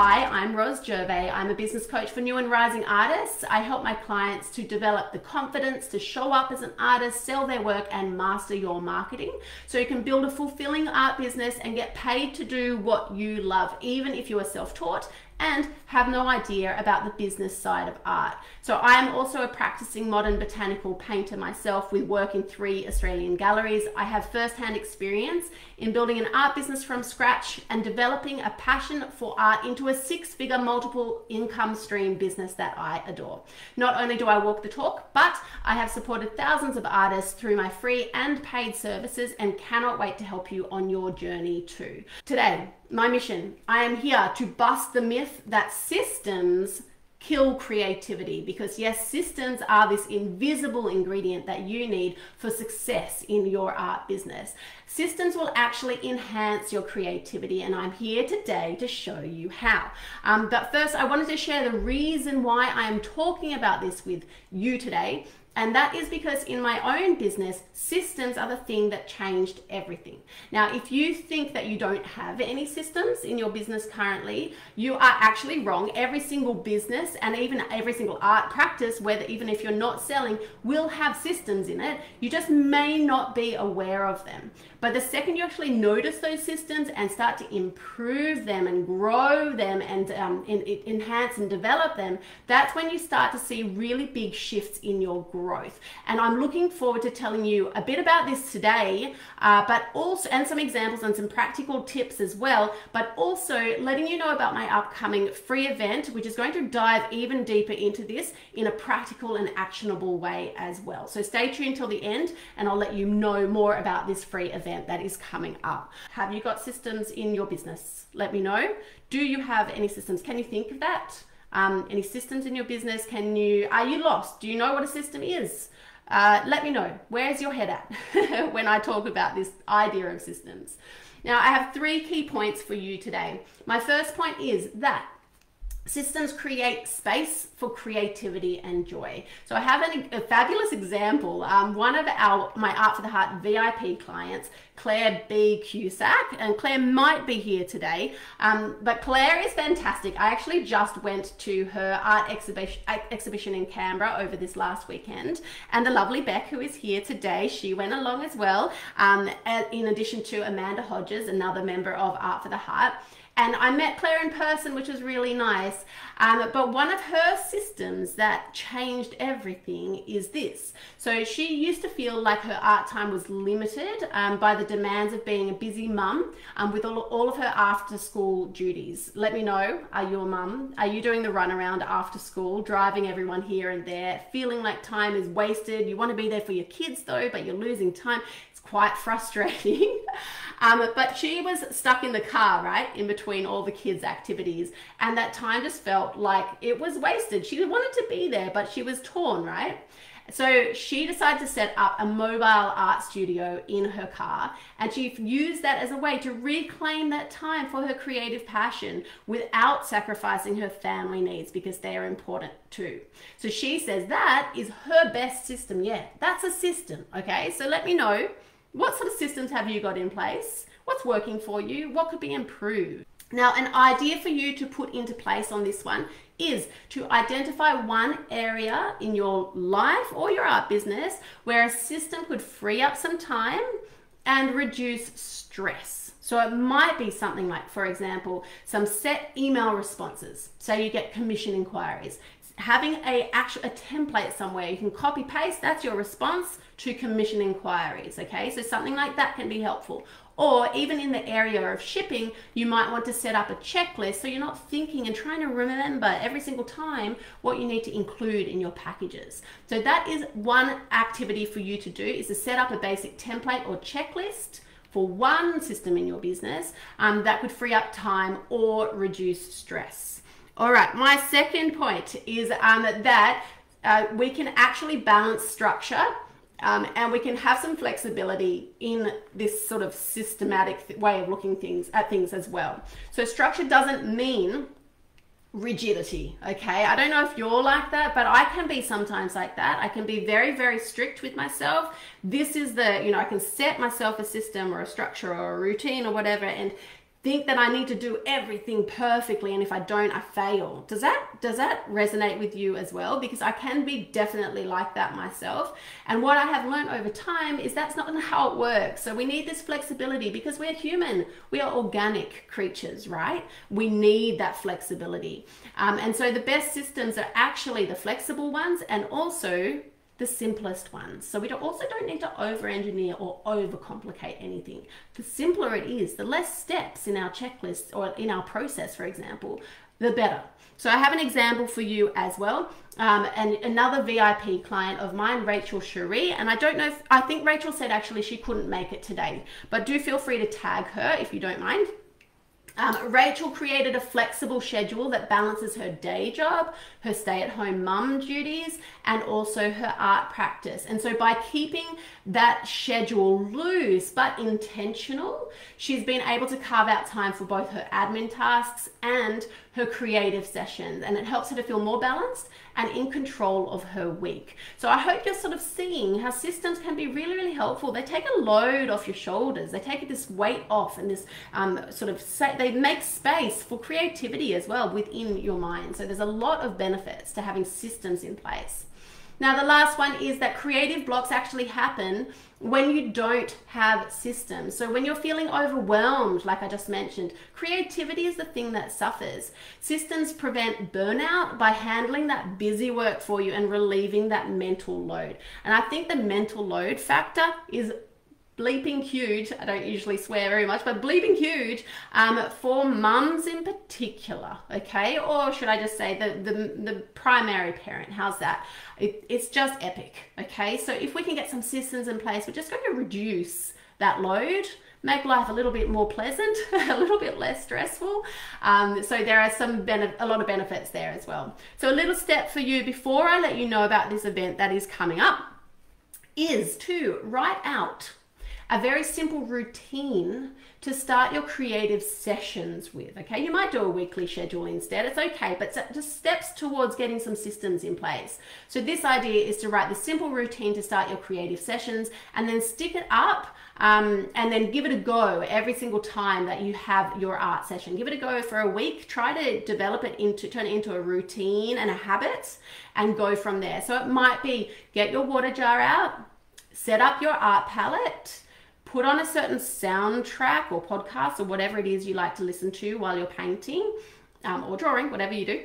Hi, I'm Ros Gervais. I'm a business coach for new and rising artists. I help my clients to develop the confidence to show up as an artist, sell their work, and master your marketing so you can build a fulfilling art business and get paid to do what you love, even if you are self-taught and have no idea about the business side of art. So I am also a practicing modern botanical painter myself with work in 3 Australian galleries. I have first-hand experience in building an art business from scratch and developing a passion for art into a 6-figure multiple income stream business that I adore. Not only do I walk the talk, but I have supported thousands of artists through my free and paid services and cannot wait to help you on your journey too. Today, my mission, I am here to bust the myth that systems kill creativity, because yes, systems are this invisible ingredient that you need for success in your art business. Systems will actually enhance your creativity, and I'm here today to show you how. But first, I wanted to share the reason why I am talking about this with you today. And that is because in my own business, systems are the thing that changed everything. Now, if you think that you don't have any systems in your business currently, you are actually wrong. Every single business and even every single art practice, whether even if you're not selling, will have systems in it. You just may not be aware of them. But the second you actually notice those systems and start to improve them and grow them and enhance and develop them, that's when you start to see really big shifts in your growth. And I'm looking forward to telling you a bit about this today, but also, and some examples and some practical tips as well, but also letting you know about my upcoming free event, which is going to dive even deeper into this in a practical and actionable way as well. So stay tuned till the end and I'll let you know more about this free event that is coming up. Have you got systems in your business? Let me know. Do you have any systems? Can you think of that? Any systems in your business? Are you lost? Do you know what a system is? Let me know. Where's your head at when I talk about this idea of systems? Now, I have 3 key points for you today. My first point is that systems create space for creativity and joy. So I have a fabulous example. One of my Art for the Heart VIP clients, Claire B. Cusack, and Claire might be here today, but Claire is fantastic. I actually just went to her art exhibition in Canberra over this last weekend, and the lovely Beck, who is here today, she went along as well, in addition to Amanda Hodges, another member of Art for the Heart. And I met Claire in person, which was really nice. But one of her systems that changed everything is this. So she used to feel like her art time was limited by the demands of being a busy mum with all of her after school duties. Let me know, are you a mum? Are you doing the runaround after school, driving everyone here and there, feeling like time is wasted? You want to be there for your kids though, but you're losing time. It's quite frustrating. But she was stuck in the car, right, in between all the kids' activities, and that time just felt like it was wasted. She wanted to be there, but she was torn, right? So she decided to set up a mobile art studio in her car, and she used that as a way to reclaim that time for her creative passion without sacrificing her family needs, because they are important too. So she says that is her best system yet. That's a system, okay? So let me know, what sort of systems have you got in place? What's working for you? What could be improved? Now, an idea for you to put into place on this one is to identify one area in your life or your art business where a system could free up some time and reduce stress. So it might be something like, for example, some set email responses. So you get commission inquiries. Having a template somewhere you can copy paste, that's your response to commission inquiries, okay? So something like that can be helpful. Or even in the area of shipping, you might want to set up a checklist so you're not thinking and trying to remember every single time what you need to include in your packages. So that is one activity for you to do, is to set up a basic template or checklist for one system in your business that could free up time or reduce stress. All right, my second point is that we can actually balance structure and we can have some flexibility in this sort of systematic way of looking at things as well. So structure doesn't mean rigidity, okay? I don't know if you're like that, but I can be sometimes like that. I can be very, very strict with myself. This is I can set myself a system or a structure or a routine or whatever, and think that I need to do everything perfectly, and if I don't, I fail. Does that resonate with you as well? Because I can be definitely like that myself. And what I have learned over time is that's not how it works. So we need this flexibility because we're human. We are organic creatures, right? We need that flexibility. And so the best systems are actually the flexible ones and also the simplest ones. So we also don't need to over-engineer or overcomplicate anything. The simpler it is, the less steps in our checklist or in our process, for example, the better. So I have an example for you as well. And another VIP client of mine, Rachel Cherie, and I think Rachel said actually she couldn't make it today, but do feel free to tag her if you don't mind. Rachel created a flexible schedule that balances her day job, her stay-at-home mum duties, and also her art practice. And so by keeping that schedule loose but intentional, she's been able to carve out time for both her admin tasks and her creative sessions, and it helps her to feel more balanced and in control of her week. So I hope you're sort of seeing how systems can be really, really helpful. They take a load off your shoulders. They take this weight off and this they make space for creativity as well within your mind. So there's a lot of benefits to having systems in place. Now, the last one is that creative blocks actually happen when you don't have systems. So when you're feeling overwhelmed, like I just mentioned, creativity is the thing that suffers. Systems prevent burnout by handling that busy work for you and relieving that mental load. And I think the mental load factor is bleeping huge. I don't usually swear very much, but bleeping huge for mums in particular, okay? Or should I just say the primary parent? How's that? It's just epic, okay? So if we can get some systems in place, we're just going to reduce that load, make life a little bit more pleasant, a little bit less stressful. So there are a lot of benefits there as well. So a little step for you before I let you know about this event that is coming up is to write out a very simple routine to start your creative sessions with, okay? You might do a weekly schedule instead, it's okay, but just steps towards getting some systems in place. So this idea is to write this simple routine to start your creative sessions and then stick it up and then give it a go every single time that you have your art session. Give it a go for a week, try to turn it into a routine and a habit and go from there. So it might be get your water jar out, set up your art palette, put on a certain soundtrack or podcast or whatever it is you like to listen to while you're painting or drawing, whatever you do.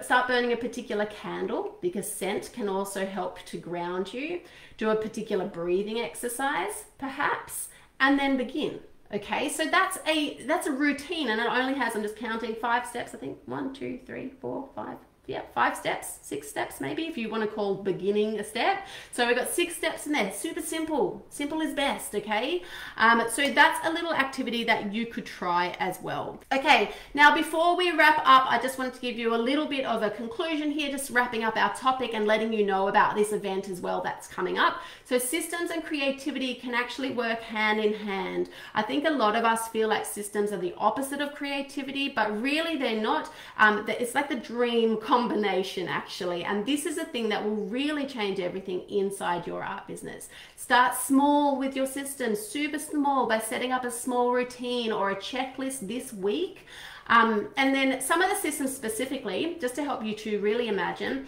Start burning a particular candle because scent can also help to ground you. Do a particular breathing exercise, perhaps, and then begin. Okay, so that's a routine, and it only has, I'm just counting, 5 steps, I think. 1, 2, 3, 4, 5. Yeah, 5 steps, 6 steps maybe, if you want to call beginning a step. So we've got 6 steps in there. Super simple. Simple is best, okay? So that's a little activity that you could try as well. Okay, now before we wrap up, I just wanted to give you a little bit of a conclusion here, just wrapping up our topic and letting you know about this event as well that's coming up. So systems and creativity can actually work hand in hand. I think a lot of us feel like systems are the opposite of creativity, but really they're not. It's like the dream combination actually, and this is a thing that will really change everything inside your art business. Start small with your systems, super small, by setting up a small routine or a checklist this week, and then some of the systems specifically, just to help you to really imagine.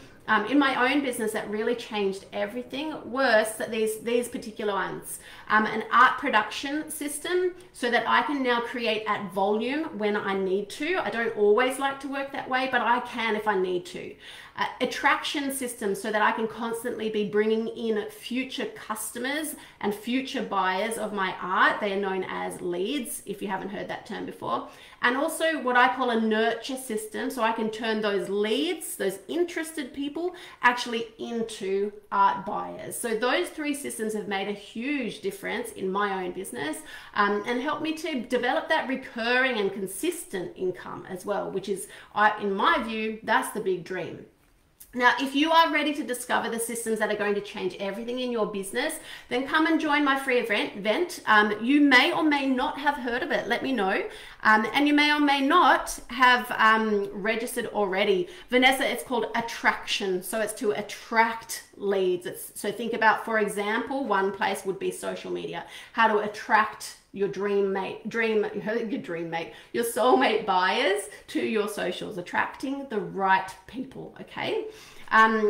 In my own business, that really changed everything. Worse, that these particular ones. An art production system so that I can now create at volume when I need to. I don't always like to work that way, but I can if I need to. Attraction system so that I can constantly be bringing in future customers and future buyers of my art. They are known as leads, if you haven't heard that term before. And also what I call a nurture system, so I can turn those leads, those interested people, actually into art buyers. So those 3 systems have made a huge difference in my own business and helped me to develop that recurring and consistent income as well, which is, in my view, that's the big dream. Now, if you are ready to discover the systems that are going to change everything in your business, then come and join my free event. You may or may not have heard of it. Let me know. And you may or may not have registered already. Vanessa, it's called attraction. So it's to attract leads. So think about, for example, one place would be social media, how to attract your your soulmate buyers to your socials, attracting the right people, okay?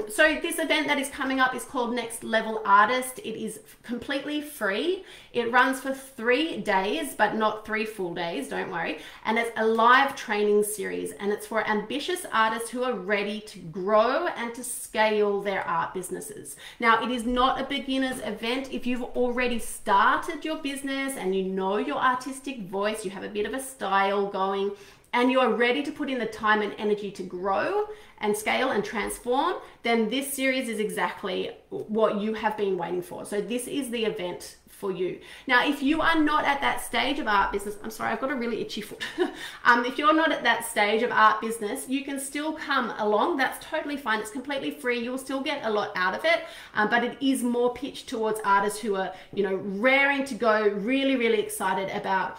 So this event that is coming up is called Next Level Artist. It is completely free. It runs for 3 days, but not 3 full days, don't worry. And it's a live training series, and it's for ambitious artists who are ready to grow and to scale their art businesses. Now, it is not a beginner's event. If you've already started your business and you know your artistic voice, you have a bit of a style going, and you are ready to put in the time and energy to grow and scale and transform, then this series is exactly what you have been waiting for. So this is the event for you. Now, if you are not at that stage of art business, I'm sorry, I've got a really itchy foot. If you're not at that stage of art business, you can still come along. That's totally fine. It's completely free. You'll still get a lot out of it, but it is more pitched towards artists who are, raring to go, really, really excited about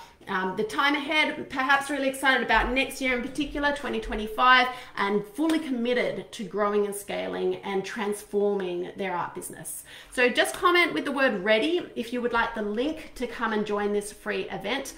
the time ahead, perhaps really excited about next year in particular, 2025, and fully committed to growing and scaling and transforming their art business. So just comment with the word ready if you would like the link to come and join this free event,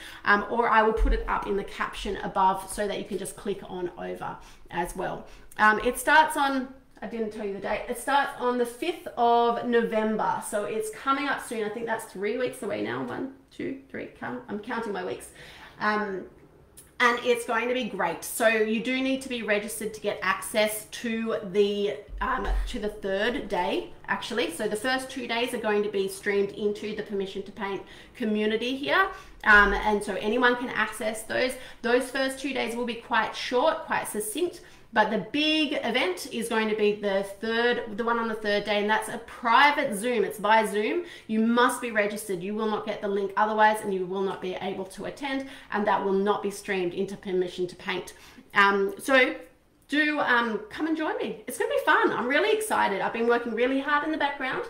or I will put it up in the caption above so that you can just click on over as well. It starts on, I didn't tell you the date. It starts on the 5th of November. So it's coming up soon. I think that's 3 weeks away now. 1, 2, 3, I'm counting my weeks. And it's going to be great. So you do need to be registered to get access to the 3rd day, actually. So the first 2 days are going to be streamed into the Permission to Paint community here. And so anyone can access those. Those first 2 days will be quite short, quite succinct. But the big event is going to be the one on the 3rd day, and that's a private Zoom. It's by Zoom. You must be registered. You will not get the link otherwise, and you will not be able to attend, and that will not be streamed into Permission to Paint. So do come and join me. It's going to be fun. I'm really excited. I've been working really hard in the background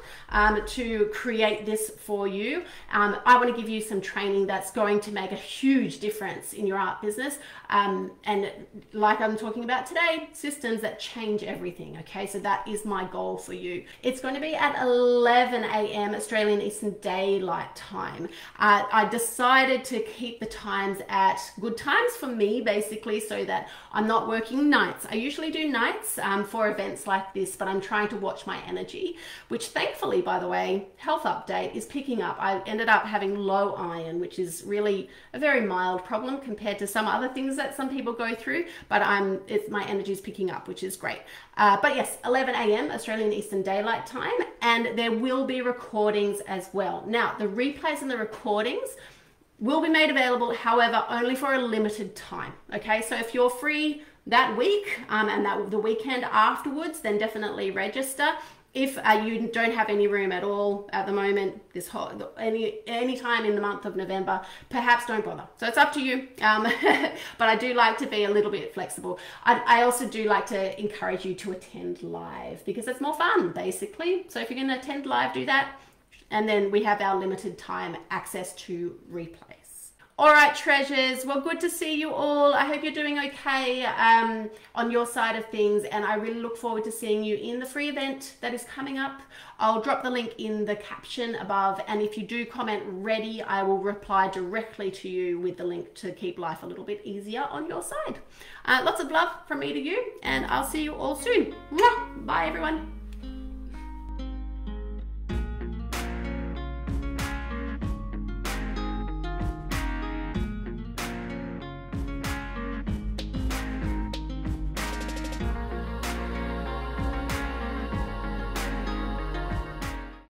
to create this for you. I want to give you some training that's going to make a huge difference in your art business. And like I'm talking about today, systems that change everything. Okay, so that is my goal for you. It's going to be at 11 a.m. Australian Eastern Daylight Time. I decided to keep the times at good times for me, basically, so that I'm not working nights. I usually do nights for events like this, but I'm trying to watch my energy, which thankfully, by the way, health update is picking up. I ended up having low iron, which is really a very mild problem compared to some other things that some people go through, but my energy is picking up, which is great. But yes, 11 a.m. Australian Eastern Daylight Time, and there will be recordings as well. Now, the replays and the recordings will be made available, however, only for a limited time. Okay, so if you're free that week and the weekend afterwards, then definitely register. If you don't have any room at all at the moment, any time in the month of November, perhaps don't bother. So it's up to you. But I do like to be a little bit flexible. I also do like to encourage you to attend live because it's more fun, basically. So if you're going to attend live, do that. And then we have our limited time access to replays. All right, treasures. Well, good to see you all. I hope you're doing okay on your side of things, and I really look forward to seeing you in the free event that is coming up. I'll drop the link in the caption above, and if you do comment ready, I will reply directly to you with the link to keep life a little bit easier on your side. Lots of love from me to you, and I'll see you all soon. Mwah! Bye, everyone.